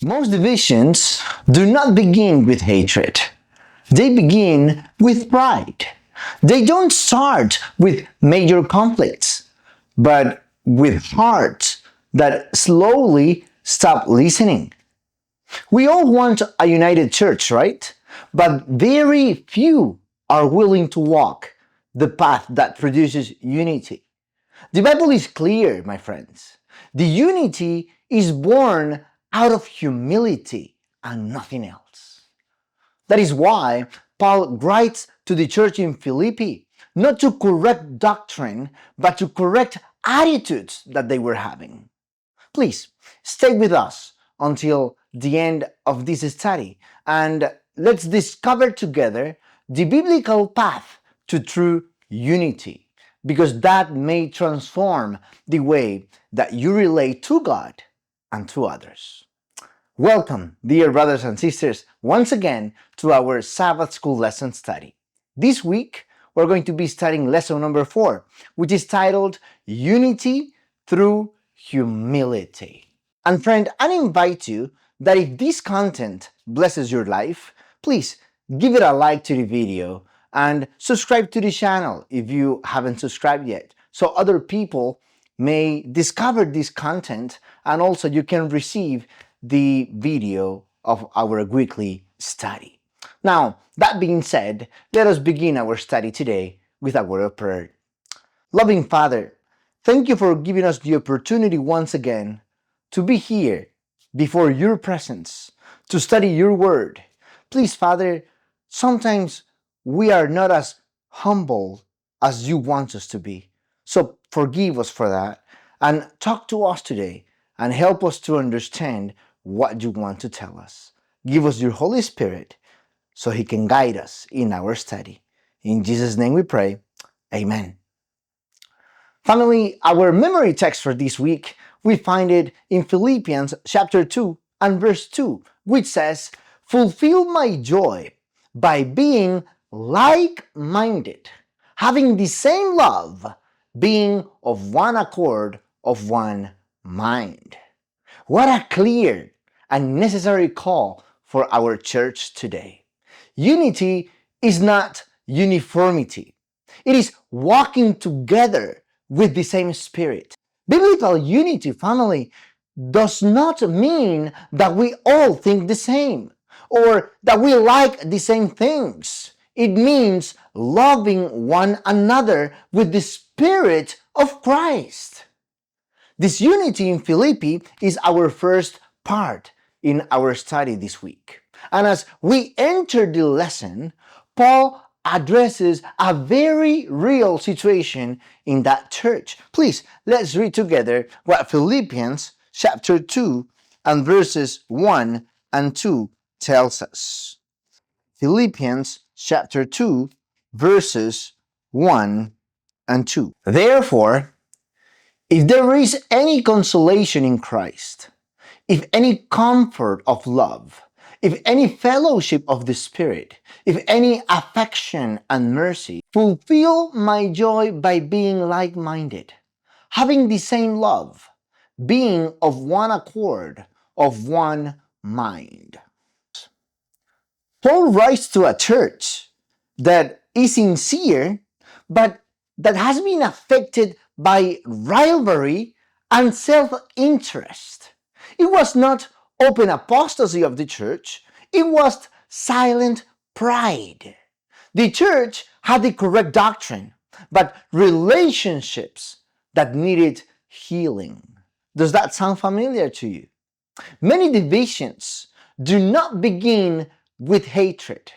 Most divisions do not begin with hatred. They begin with pride. They don't start with major conflicts, but with hearts that slowly stop listening. We all want a united church, right? But very few are willing to walk the path that produces unity. The Bible is clear, my friends. The unity is born out of humility and nothing else. That is why Paul writes to the church in Philippi, not to correct doctrine, but to correct attitudes that they were having. Please stay with us until the end of this study and let's discover together the biblical path to true unity, because that may transform the way that you relate to God and to others. Welcome, dear brothers and sisters, once again to our Sabbath School lesson study. This week, we're going to be studying lesson number 4, which is titled Unity Through Humility. And friend, I invite you that if this content blesses your life, please give it a like to the video and subscribe to the channel if you haven't subscribed yet, so other people may discover this content and also you can receive the video of our weekly study. Now, that being said, let us begin our study today with a word of prayer. Loving Father, thank you for giving us the opportunity once again to be here before your presence, to study your word. Please, Father, sometimes we are not as humble as you want us to be. So forgive us for that and talk to us today and help us to understand what you want to tell us. Give us your Holy Spirit so he can guide us in our study. In Jesus' name we pray. Amen. Finally, our memory text for this week, we find it in Philippians chapter 2 and verse 2, which says, "Fulfill my joy by being like-minded, having the same love, being of one accord, of one mind." What a clear and necessary call for our church today. Unity is not uniformity. It is walking together with the same spirit. Biblical unity, family, does not mean that we all think the same or that we like the same things. It means loving one another with the Spirit of Christ. This unity in Philippi is our first part in our study this week. And as we enter the lesson, Paul addresses a very real situation in that church. Please, let's read together what Philippians chapter 2 and verses 1 and 2 tells us. Philippians chapter 2 verses 1 and 2. "Therefore, if there is any consolation in Christ, if any comfort of love, if any fellowship of the Spirit, if any affection and mercy, fulfill my joy by being like-minded, having the same love, being of one accord, of one mind." Paul writes to a church that is sincere, but that has been affected by rivalry and self-interest. It was not open apostasy of the church, it was silent pride. The church had the correct doctrine, but relationships that needed healing. Does that sound familiar to you? Many divisions do not begin with hatred,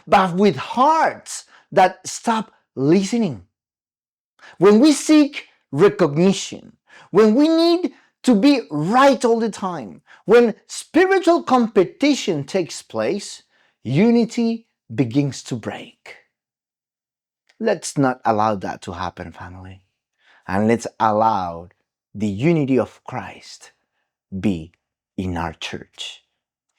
but with hearts that stop listening. When we seek recognition, when we need to be right all the time, when spiritual competition takes place, unity begins to break. Let's not allow that to happen, family. And let's allow the unity of Christ be in our church.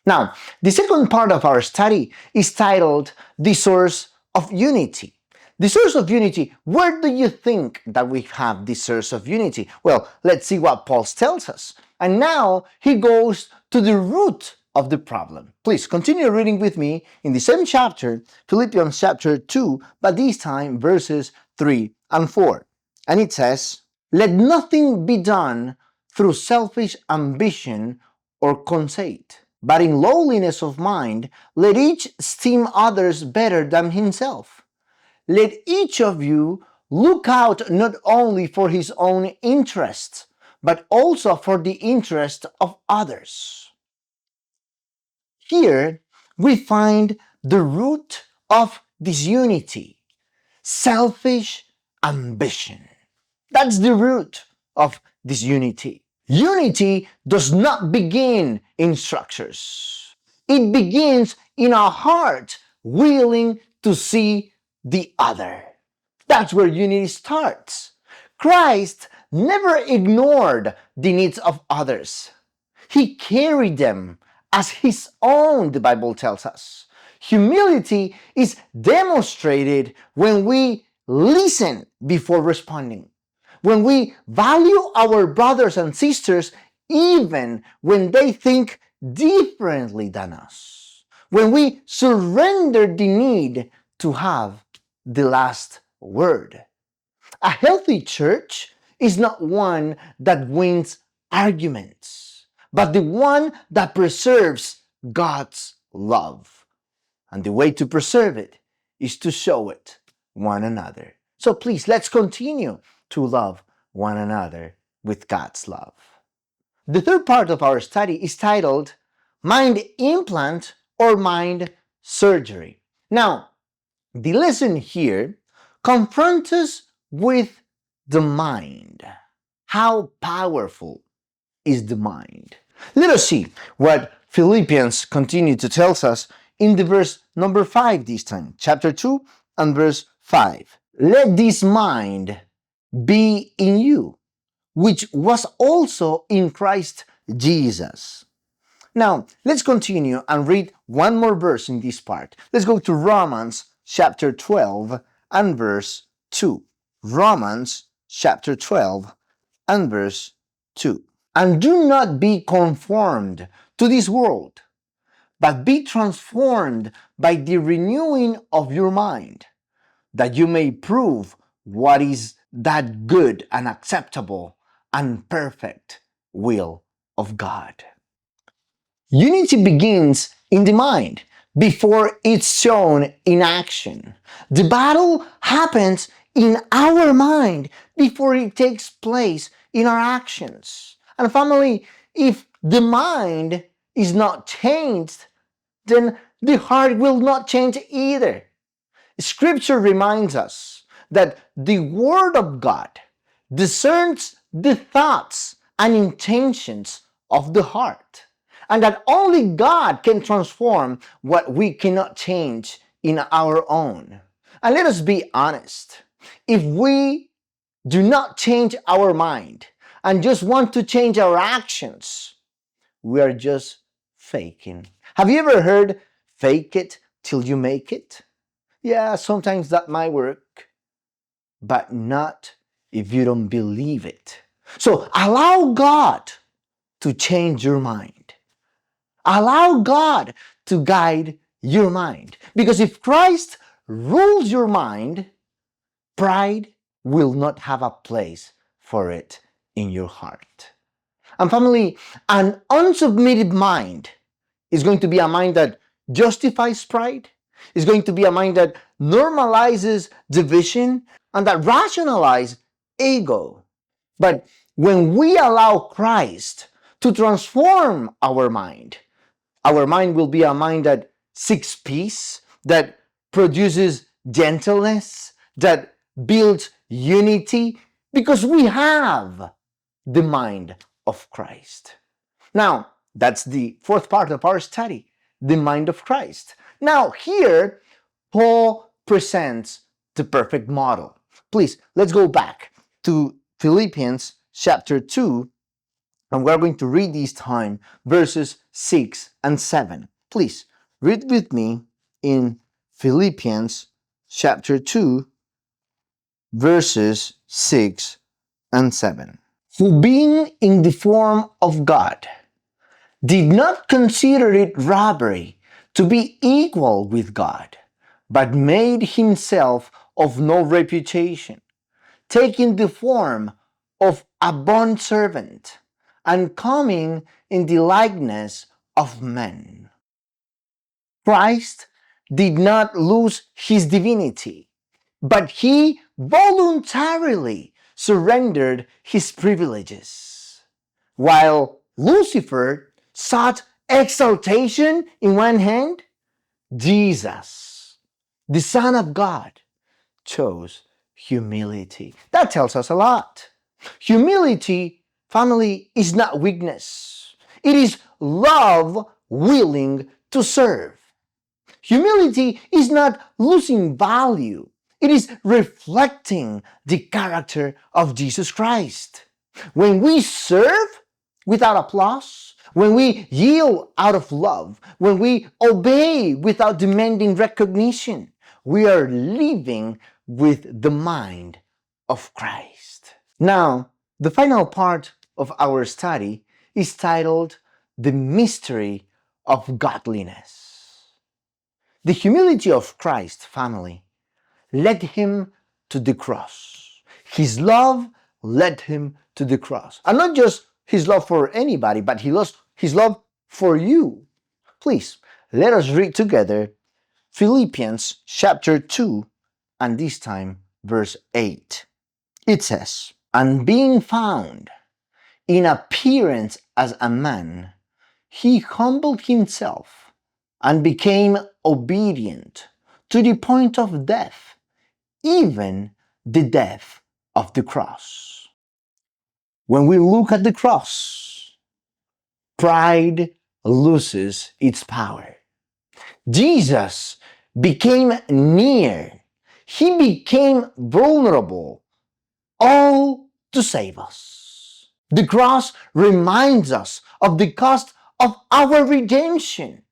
Now, the second part of our study is titled The Source of Unity. The source of unity, where do you think that we have the source of unity? Well, let's see what Paul tells us. And now he goes to the root of the problem. Please continue reading with me in the same chapter, Philippians chapter 2, but this time verses 3 and 4. And it says, "Let nothing be done through selfish ambition or conceit, but in lowliness of mind, let each esteem others better than himself. Let each of you look out not only for his own interests, but also for the interest of others." Here we find the root of disunity: selfish ambition. That's the root of disunity. Unity does not begin in structures. It begins in our heart willing to see the other. That's where unity starts. Christ never ignored the needs of others. He carried them as his own, the Bible tells us. Humility is demonstrated when we listen before responding, when we value our brothers and sisters even when they think differently than us, when we surrender the need to have the last word. A healthy church is not one that wins arguments, but the one that preserves God's love. And the way to preserve it is to show it one another. So please, let's continue to love one another with God's love. The third part of our study is titled Mind Implant or Mind Surgery. Now, the lesson here confronts us with the mind. How powerful is the mind? Let us see what Philippians continue to tell us in the verse number 5 this time, chapter 2 and verse 5. "Let this mind be in you, which was also in Christ Jesus." Now, let's continue and read one more verse in this part. Let's go to Romans chapter 12 and verse 2. Romans chapter 12 and verse 2. "And do not be conformed to this world, but be transformed by the renewing of your mind, that you may prove what is that good and acceptable and perfect will of God." Unity begins in the mind before it's shown in action. The battle happens in our mind before it takes place in our actions. And family, if the mind is not changed, then the heart will not change either. Scripture reminds us that the Word of God discerns the thoughts and intentions of the heart, and that only God can transform what we cannot change in our own. And let us be honest, if we do not change our mind and just want to change our actions, we are just faking. Have you ever heard fake it till you make it? Yeah, sometimes that might work, but not if you don't believe it. So allow God to change your mind. Allow God to guide your mind. Because if Christ rules your mind, pride will not have a place for it in your heart. And family, an unsubmitted mind is going to be a mind that justifies pride, is going to be a mind that normalizes division, and that rationalizes ego. But when we allow Christ to transform our mind will be a mind that seeks peace, that produces gentleness, that builds unity, because we have the mind of Christ. Now, that's the fourth part of our study, the mind of Christ. Now, here, Paul presents the perfect model. Please, let's go back to Philippians chapter 2, and we're going to read this time verses 6 and 7. Please, read with me in Philippians chapter 2, verses 6 and 7. who being in the form of God, did not consider it robbery to be equal with God, but made himself of no reputation, taking the form of a bondservant, and coming in the likeness of men. Christ did not lose his divinity, but he voluntarily surrendered his privileges. While Lucifer sought exaltation in one hand, Jesus, the Son of God, chose humility. That tells us a lot. Humility, family, is not weakness. It is love willing to serve. Humility is not losing value. It is reflecting the character of Jesus Christ. When we serve without applause, when we yield out of love, when we obey without demanding recognition, we are living with the mind of Christ. Now, the final part of our study is titled The Mystery of Godliness. The humility of Christ, family, led him to the cross. His love led him to the cross. And not just his love for anybody, but his love for you. Please, let us read together Philippians chapter 2, and this time verse 8. It says, "And being found in appearance as a man, he humbled himself and became obedient to the point of death, even the death of the cross." When we look at the cross, pride loses its power. Jesus became near. He became vulnerable, all to save us. The cross reminds us of the cost of our redemption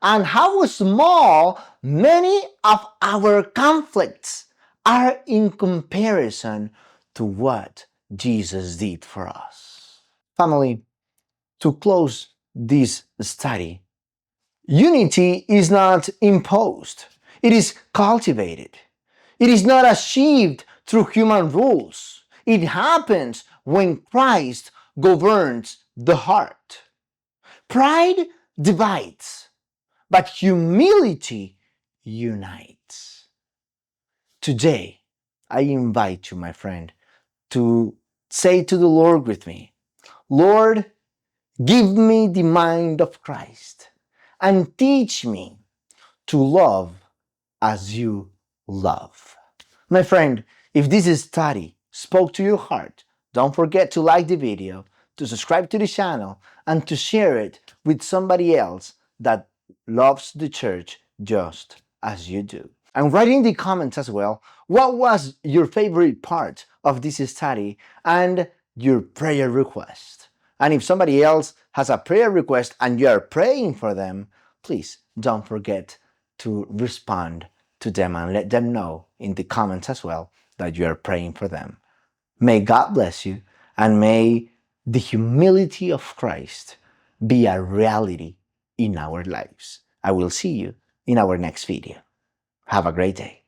and how small many of our conflicts are in comparison to what Jesus did for us. Family, to close this study, unity is not imposed, it is cultivated. It is not achieved through human rules. It happens when Christ governs the heart. Pride divides, but humility unites. Today, I invite you, my friend, to say to the Lord with me, "Lord, give me the mind of Christ and teach me to love as you love." My friend, if this study spoke to your heart, don't forget to like the video, to subscribe to the channel, and to share it with somebody else that loves the church just as you do. And write in the comments as well, what was your favorite part of this study and your prayer request. And if somebody else has a prayer request and you are praying for them, please don't forget to respond to them and let them know in the comments as well that you are praying for them. May God bless you, and may the humility of Christ be a reality in our lives. I will see you in our next video. Have a great day.